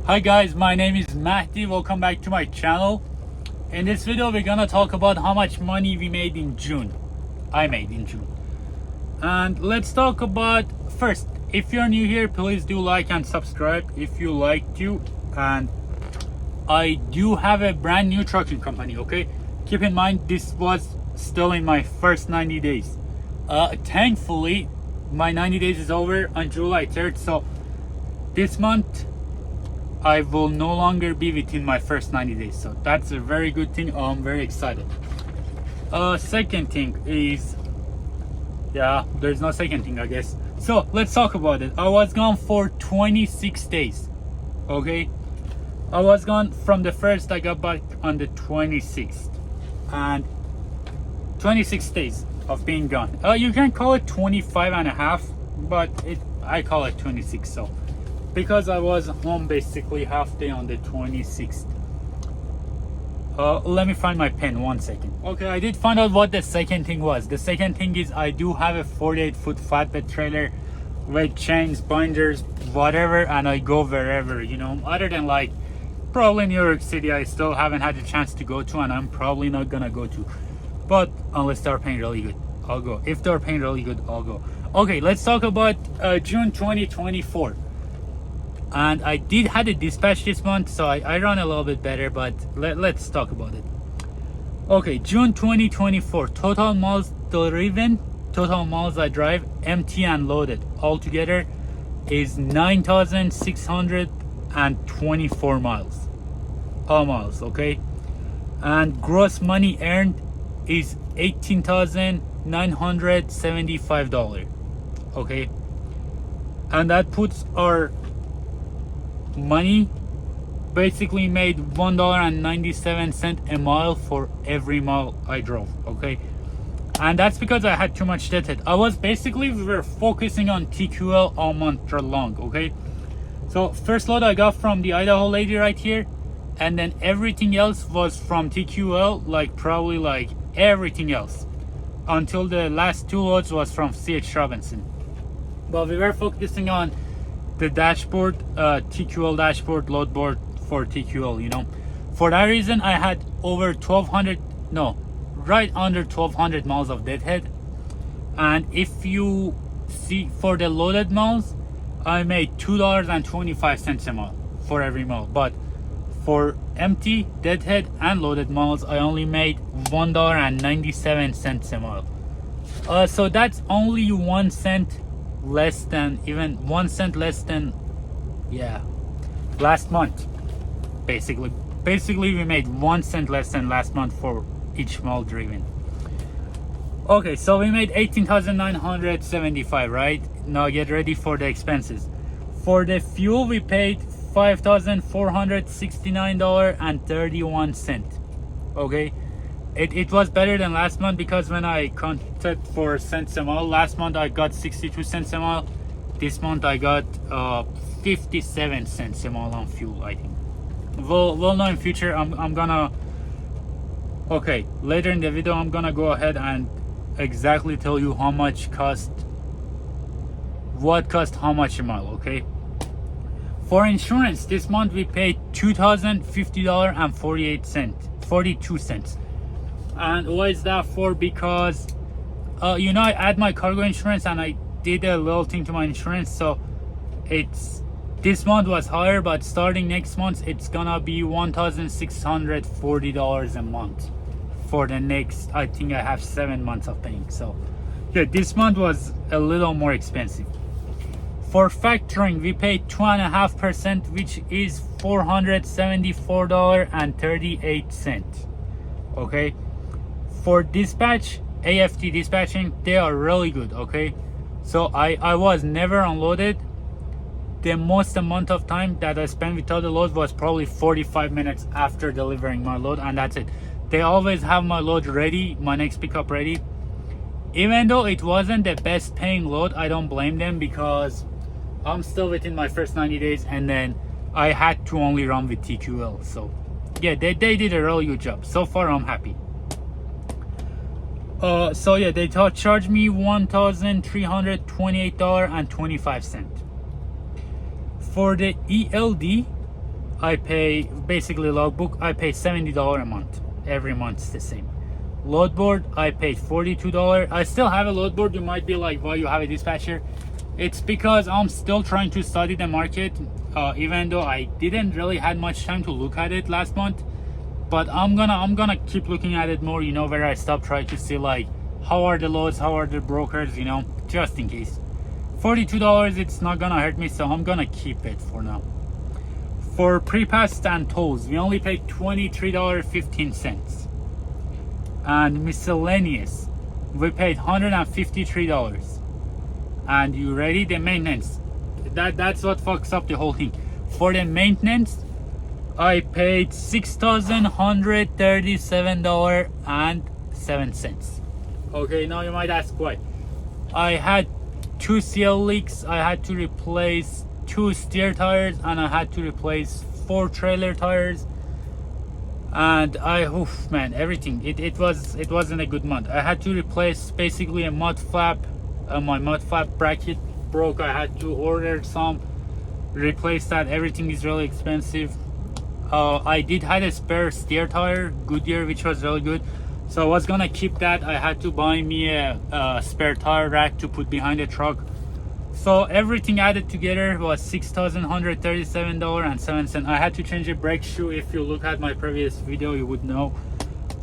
Hi guys, my name is Mahdi. Welcome back to my channel. In this video we're gonna talk about how much money we made in June. I made in June. And let's talk about first, if you're new here, please do like and subscribe if you like to. And I do have a brand new trucking company, okay? Keep in mind this was still in my first 90 days. Thankfully my 90 days is over on July 3rd, so this month I will no longer be within my first 90 days, so that's a very good thing. I'm very excited. Second thing is, yeah, there's no second thing, I guess. So let's talk about it. I was gone for 26 days, okay? I was gone from the 1st, I got back on the 26th, and 26 days of being gone. You can call it 25 and a half, but I call it 26, so because I was home basically half day on the 26th. Let me find my pen, 1 second. Okay, I did find out what the second thing was. The second thing is I do have a 48-foot flatbed trailer with chains, binders, whatever, and I go wherever, you know, other than like probably New York City. I still haven't had the chance to go to, and I'm probably not gonna go to, but unless they're paying really good, I'll go. If they're paying really good, I'll go. Okay, let's talk about June 2024. And I did have a dispatch this month, so I run a little bit better, but let's talk about it. Okay, June 2024, total miles driven, total miles I drive, empty and loaded, altogether is 9,624 miles. All miles, okay? And gross money earned is $18,975, okay? And that puts our money basically made $1.97 a mile for every mile I drove, okay? And that's because I had too much debt. We were focusing on TQL all month long, okay? So first load I got from the Idaho lady right here, and then everything else was from TQL, probably everything else, until the last two loads was from CH Robinson. But we were focusing on the dashboard, TQL dashboard, load board for TQL, you know. For that reason, I had right under 1,200 miles of deadhead. And if you see, for the loaded miles, I made $2.25 a mile for every mile. But for empty, deadhead, and loaded miles, I only made $1.97 a mile. So that's only 1 cent less than, even 1 cent less than, yeah, last month. Basically we made 1 cent less than last month for each mile driven. Okay, so we made 18,975, right? Now get ready for the expenses. For the fuel we paid $5,469.31. okay? It was better than last month, because when I counted for cents a mile, last month I got 62 cents a mile. This month I got 57 cents a mile on fuel, I think. We'll know in future. I'm gonna, okay, later in the video I'm gonna go ahead and exactly tell you how much cost, what cost how much a mile, okay? For insurance, this month we paid $2,050.42. And what is that for? Because you know, I add my cargo insurance and I did a little thing to my insurance, so this month was higher, but starting next month it's gonna be $1,640 a month for the next, I think I have 7 months of paying. So yeah, this month was a little more expensive. For factoring, we paid 2.5%, which is $474.38, okay? For dispatch, AFT dispatching, they are really good, okay? So I was never unloaded. The most amount of time that I spent without the load was probably 45 minutes after delivering my load, and that's it. They always have my load ready, my next pickup ready. Even though it wasn't the best paying load, I don't blame them, because I'm still within my first 90 days, and then I had to only run with TQL. So yeah, they did a really good job. So far I'm happy. So yeah, they charged me $1,328.25. For the ELD, I pay basically logbook. I pay $70 a month. Every month it's the same. Load board, I paid $42. I still have a load board. You might be like, why you have a dispatcher? It's because I'm still trying to study the market, even though I didn't really had much time to look at it last month. But I'm gonna keep looking at it more, you know, where I stop, try to see like how are the loads, how are the brokers, you know, just in case. $42, it's not gonna hurt me, so I'm gonna keep it for now. For pre-pass and tolls, we only paid $23.15. And miscellaneous, we paid $153. And you ready? The maintenance, that's what fucks up the whole thing. For the maintenance, I paid $6,137.07. Okay, now you might ask why. I had 2 CL leaks. I had to replace 2 steer tires, and I had to replace 4 trailer tires. And man, everything. It wasn't a good month. I had to replace basically a mud flap. My mud flap bracket broke. I had to order some, replace that. Everything is really expensive. I did had a spare steer tire, Goodyear, which was really good. So I was gonna keep that. I had to buy me a spare tire rack to put behind the truck. So everything added together was $6,137.07. I had to change a brake shoe. If you look at my previous video, you would know.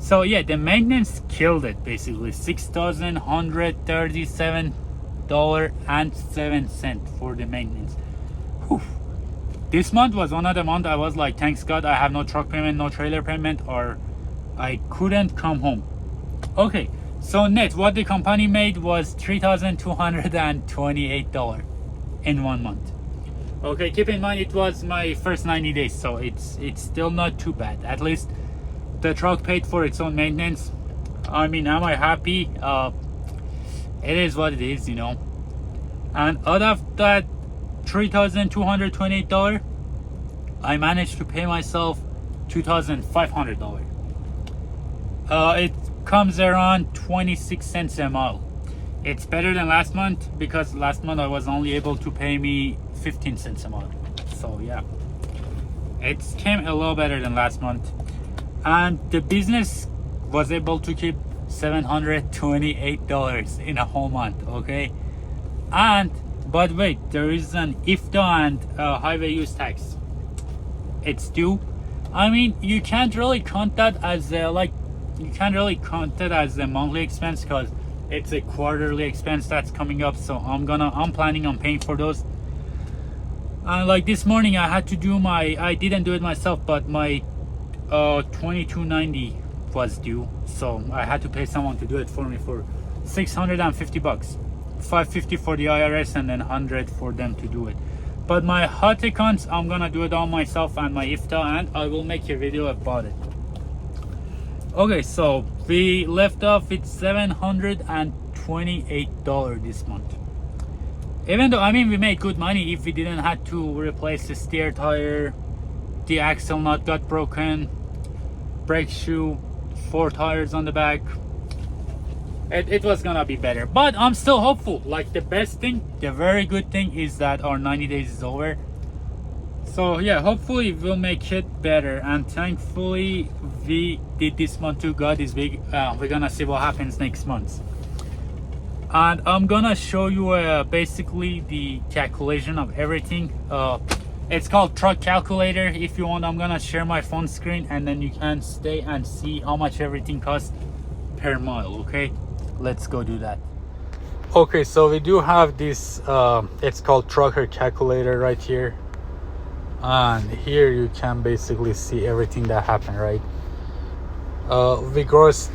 So yeah, the maintenance killed it basically. $6,137.07 for the maintenance. Whew. This month was one of the months I was like, thanks God I have no truck payment, no trailer payment, or I couldn't come home. Okay, so net what the company made was $3,228 in 1 month. Okay, keep in mind it was my first 90 days, so it's still not too bad. At least the truck paid for its own maintenance. I mean, am I happy? It is what it is, you know. And out of that $3,228, I managed to pay myself $2,500. It comes around 26 cents a mile. It's better than last month, because last month I was only able to pay me 15 cents a mile. So yeah, it came a little better than last month. And the business was able to keep $728 in a whole month. Okay, but wait, there is an IFTA and highway use tax. It's due. I mean, you can't really count that as a monthly expense, because it's a quarterly expense that's coming up. So I'm planning on paying for those. And like this morning, I had to do I didn't do it myself, but my $22.90 was due, so I had to pay someone to do it for me for $650. $550 for the IRS and then $100 for them to do it. But my hot accounts, I'm gonna do it all myself, and my IFTA, and I will make a video about it. Okay, so we left off with $728 this month. Even though, I mean, we made good money if we didn't have to replace the steer tire, the axle nut got broken, brake shoe, 4 tires on the back. It was gonna be better, but I'm still hopeful. Like, the best thing, the very good thing is that our 90 days is over. So yeah, hopefully we'll make it better, and thankfully we did this month too. God is big. We're gonna see what happens next month. And I'm gonna show you basically the calculation of everything. It's called truck calculator. If you want, I'm gonna share my phone screen, and then you can stay and see how much everything costs per mile. Okay, let's go do that. Okay, so we do have this it's called trucker calculator right here, and here you can basically see everything that happened, right? We grossed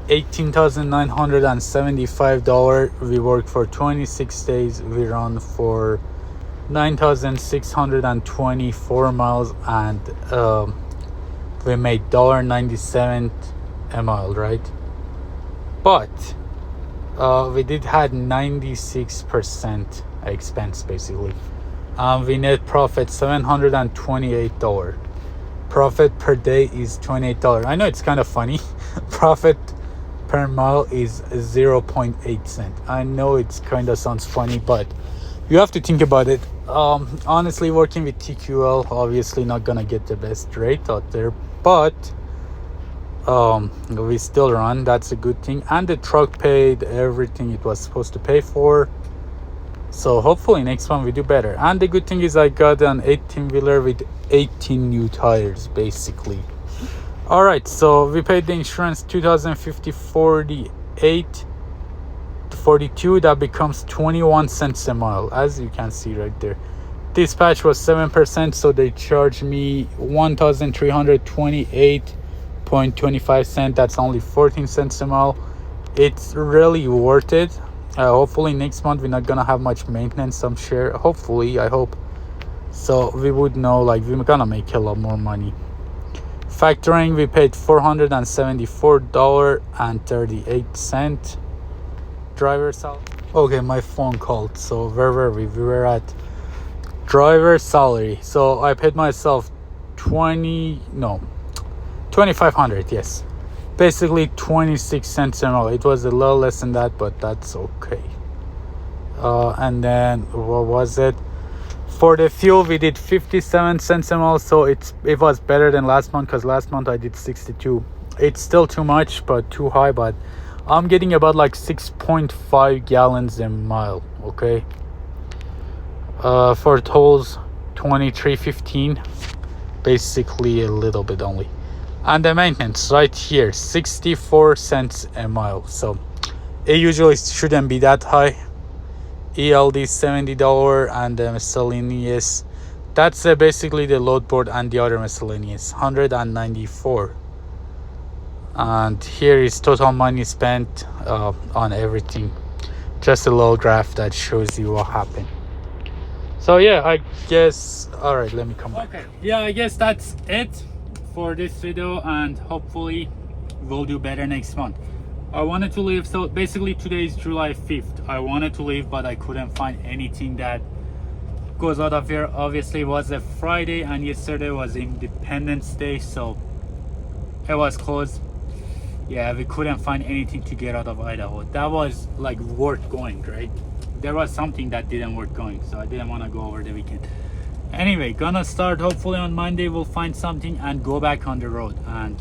$18,975. We worked for 26 days. We run for 9,624 miles, and we made $1.97 a mile, right? But we did had 96% expense basically. We net profit $728. Profit per day is $28. I know it's kind of funny. Profit per mile is 0.8 cents. I know it's kind of sounds funny, but you have to think about it. Honestly, working with TQL, obviously not gonna get the best rate out there, but we still run. That's a good thing. And the truck paid everything it was supposed to pay for. So hopefully next one we do better. And the good thing is I got an 18 wheeler with 18 new tires basically. All right, so we paid the insurance 2050 48 42. That becomes 21 cents a mile, as you can see right there. Dispatch was 7%, so they charged me 1,328.25 cents. That's only 14 cents a mile. It's really worth it. Hopefully next month we're not gonna have much maintenance, I'm sure. Hopefully, I hope so. We would know, like, we're gonna make a lot more money. Factoring, we paid $474.38. Driver salary. Okay, my phone called. So where were we? We were at driver salary. So I paid myself 2,500. Yes, basically 26 cents a mile. It was a little less than that, but that's okay. And then what was it? For the fuel, we did 57 cents a mile, so it was better than last month, because last month I did 62. It's still too much, but too high, but I'm getting about like 6.5 gallons a mile. Okay. For tolls, 23.15, basically a little bit only. And the maintenance right here, 64 cents a mile, so it usually shouldn't be that high. ELD $70, and the miscellaneous, that's basically the load board and the other miscellaneous, 194. And here is total money spent on everything. Just a little graph that shows you what happened. So yeah, I guess, all right, let me come back. Okay, yeah, I guess that's it for this video, and hopefully we'll do better next month. I wanted to leave, so basically today is July 5th. I wanted to leave, but I couldn't find anything that goes out of here. Obviously it was a Friday, and yesterday was Independence Day, so it was closed. Yeah, we couldn't find anything to get out of Idaho. That was like worth going, right? There was something that didn't worth going, so I didn't want to go over the weekend. Anyway, gonna start hopefully on Monday. We'll find something and go back on the road, and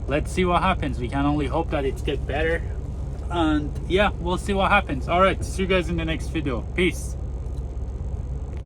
let's see what happens. We can only hope that it gets better, and yeah, we'll see what happens. All right, see you guys in the next video. Peace.